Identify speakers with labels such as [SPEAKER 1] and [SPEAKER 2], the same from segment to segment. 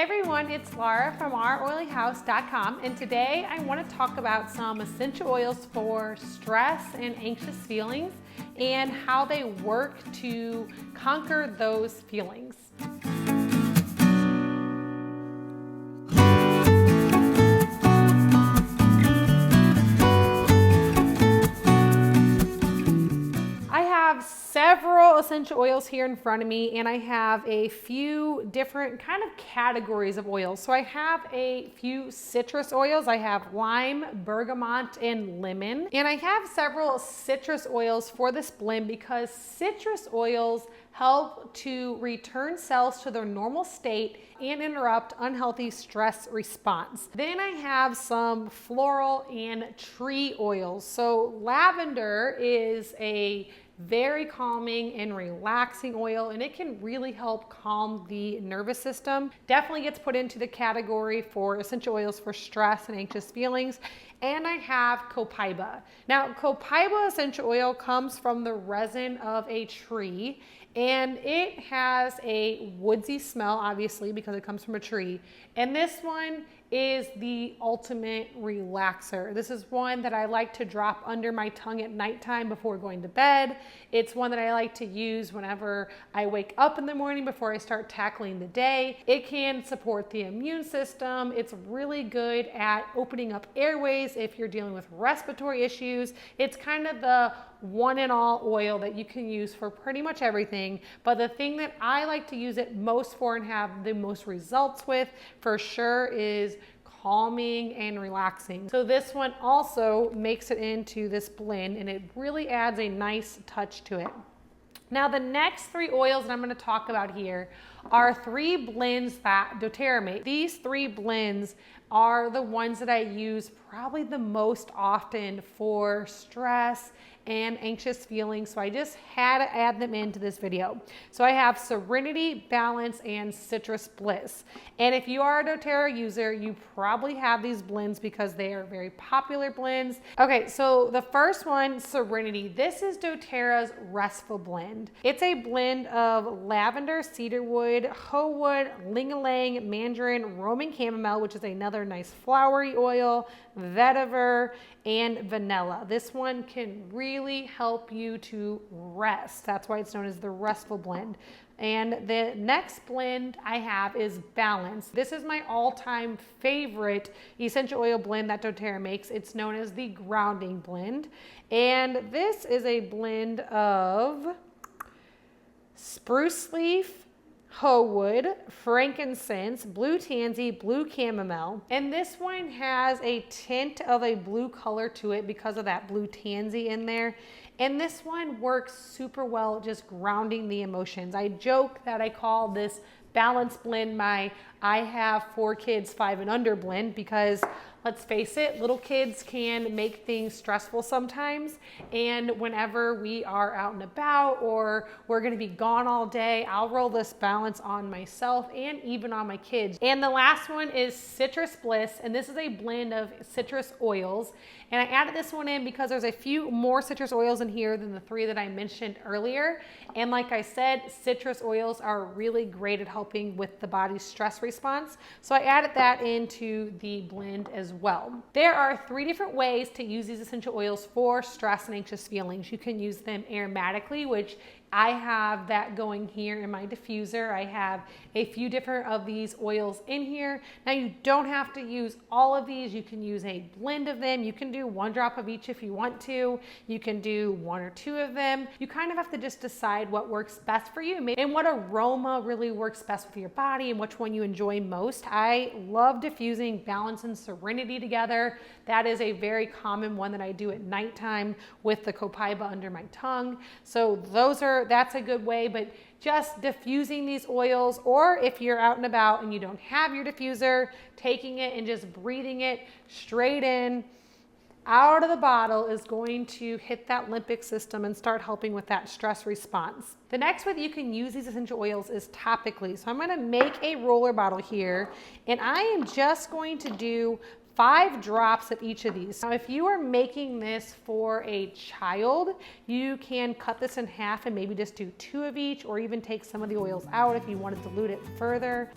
[SPEAKER 1] everyone, it's Laura from ouroilyhouse.com, and today I want to talk about some essential oils for stress and anxious feelings and how they work to conquer those feelings. Several essential oils here in front of me, and I have a few different kind of categories of oils. So I have a few citrus oils. I have lime, bergamot, and lemon. And I have several citrus oils for this blend because citrus oils help to return cells to their normal state and interrupt unhealthy stress response. Then I have some floral and tree oils. So lavender is a very calming and relaxing oil, and it can really help calm the nervous system. Definitely gets put into the category for essential oils for stress and anxious feelings. And I have copaiba. Now, copaiba essential oil comes from the resin of a tree, and it has a woodsy smell, obviously, because it comes from a tree. And this one is the ultimate relaxer. This is one that I like to drop under my tongue at nighttime before going to bed. It's one that I like to use whenever I wake up in the morning before I start tackling the day. It can support the immune system. It's really good at opening up airways if you're dealing with respiratory issues. It's kind of the one and all oil that you can use for pretty much everything. But the thing that I like to use it most for and have the most results with for sure is calming and relaxing. So this one also makes it into this blend, and it really adds a nice touch to it. Now the next three oils that I'm going to talk about here are three blends that doTERRA makes. These three blends are the ones that I use probably the most often for stress and anxious feelings, so I just had to add them into this video. So I have Serenity, Balance, and Citrus Bliss. And if you are a doTERRA user, you probably have these blends because they are very popular blends. Okay, so the first one, Serenity. This is doTERRA's Restful Blend. It's a blend of lavender, cedarwood, hoe wood, ling-a-lang, mandarin, Roman chamomile, which is another nice flowery oil, vetiver, and vanilla. This one can really help you to rest. That's why it's known as the Restful Blend. And the next blend I have is Balance. This is my all-time favorite essential oil blend that doTERRA makes. It's known as the Grounding Blend. And this is a blend of spruce leaf, hoe wood, frankincense, blue tansy, blue chamomile. And this one has a tint of a blue color to it because of that blue tansy in there. And this one works super well just grounding the emotions. I joke that I call this Balance blend my I have 4 kids 5 and under blend because let's face it, little kids can make things stressful sometimes. And whenever we are out and about or we're gonna be gone all day, I'll roll this Balance on myself and even on my kids. And the last one is Citrus Bliss, and this is a blend of citrus oils. And I added this one in because there's a few more citrus oils in here than the 3 that I mentioned earlier. And like I said, citrus oils are really great at helping with the body's stress response. So I added that into the blend as well. There are 3 different ways to use these essential oils for stress and anxious feelings. You can use them aromatically, which I have that going here in my diffuser. I have a few different of these oils in here. Now you don't have to use all of these. You can use a blend of them. You can do 1 drop of each if you want to. You can do 1 or 2 of them. You kind of have to just decide what works best for you and what aroma really works best with your body and which one you enjoy most. I love diffusing Balance and Serenity together. That is a very common one that I do at nighttime with the copaiba under my tongue. So that's a good way, but just diffusing these oils, or if you're out and about and you don't have your diffuser, taking it and just breathing it straight in out of the bottle is going to hit that limbic system and start helping with that stress response. The next way that you can use these essential oils is topically. So I'm going to make a roller bottle here, and I am just going to do 5 drops of each of these. Now, if you are making this for a child, you can cut this in half and maybe just do 2 of each, or even take some of the oils out if you want to dilute it further.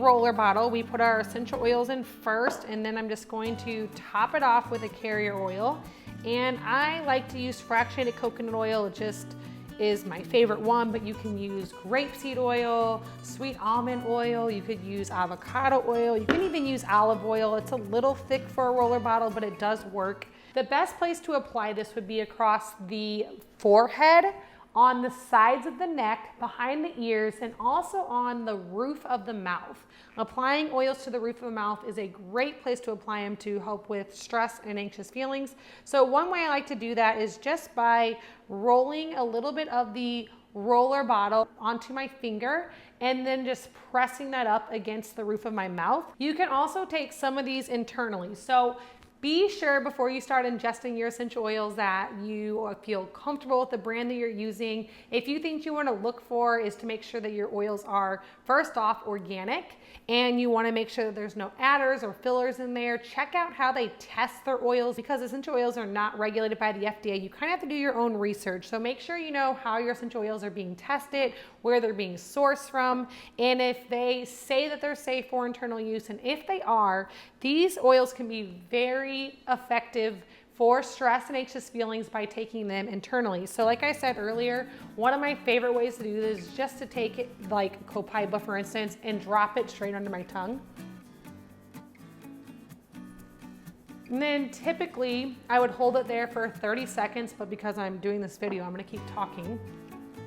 [SPEAKER 1] roller bottle, we put our essential oils in first, and then I'm just going to top it off with a carrier oil. And I like to use fractionated coconut oil. It just is my favorite one, but you can use grapeseed oil, sweet almond oil, you could use avocado oil, you can even use olive oil. It's a little thick for a roller bottle, but it does work. The best place to apply this would be across the forehead, on the sides of the neck, behind the ears, and also on the roof of the mouth. Applying oils to the roof of the mouth is a great place to apply them to help with stress and anxious feelings. So one way I like to do that is just by rolling a little bit of the roller bottle onto my finger and then just pressing that up against the roof of my mouth. You can also take some of these internally. So be sure before you start ingesting your essential oils that you feel comfortable with the brand that you're using. A few things you want to look for is to make sure that your oils are, first off, organic, and you want to make sure that there's no adders or fillers in there. Check out how they test their oils, because essential oils are not regulated by the FDA. You kind of have to do your own research. So make sure you know how your essential oils are being tested, where they're being sourced from, and if they say that they're safe for internal use. And if they are, these oils can be very effective for stress and anxious feelings by taking them internally. So like I said earlier, one of my favorite ways to do this is just to take it, like copaiba for instance, and drop it straight under my tongue. And then typically I would hold it there for 30 seconds, but because I'm doing this video, I'm gonna keep talking,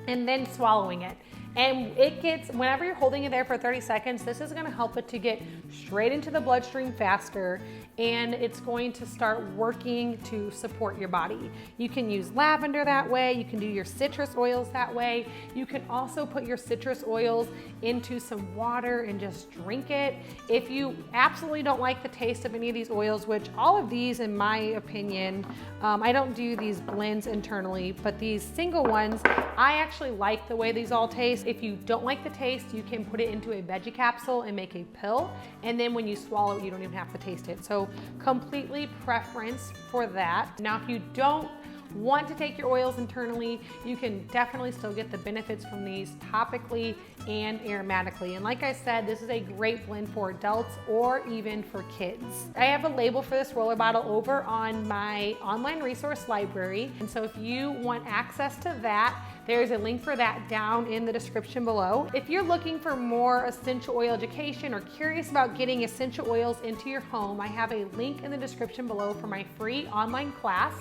[SPEAKER 1] and then swallowing it. And it gets, whenever you're holding it there for 30 seconds, this is gonna help it to get straight into the bloodstream faster, and it's going to start working to support your body. You can use lavender that way, you can do your citrus oils that way. You can also put your citrus oils into some water and just drink it. If you absolutely don't like the taste of any of these oils, which all of these, in my opinion, I don't do these blends internally, but these single ones, I actually like the way these all taste. If you don't like the taste, you can put it into a veggie capsule and make a pill, and then when you swallow it, you don't even have to taste it. So completely preference for that. Now, if you don't want to take your oils internally, you can definitely still get the benefits from these topically and aromatically. And like I said, this is a great blend for adults or even for kids. I have a label for this roller bottle over on my online resource library. And so if you want access to that, there's a link for that down in the description below. If you're looking for more essential oil education or curious about getting essential oils into your home, I have a link in the description below for my free online class.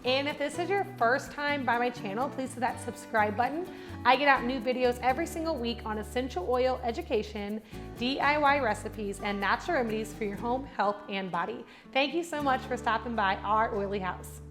[SPEAKER 1] And if this is your first time by my channel, please hit that subscribe button. I get out new videos every single week on essential oil education, DIY recipes, and natural remedies for your home, health, and body. Thank you so much for stopping by our oily house.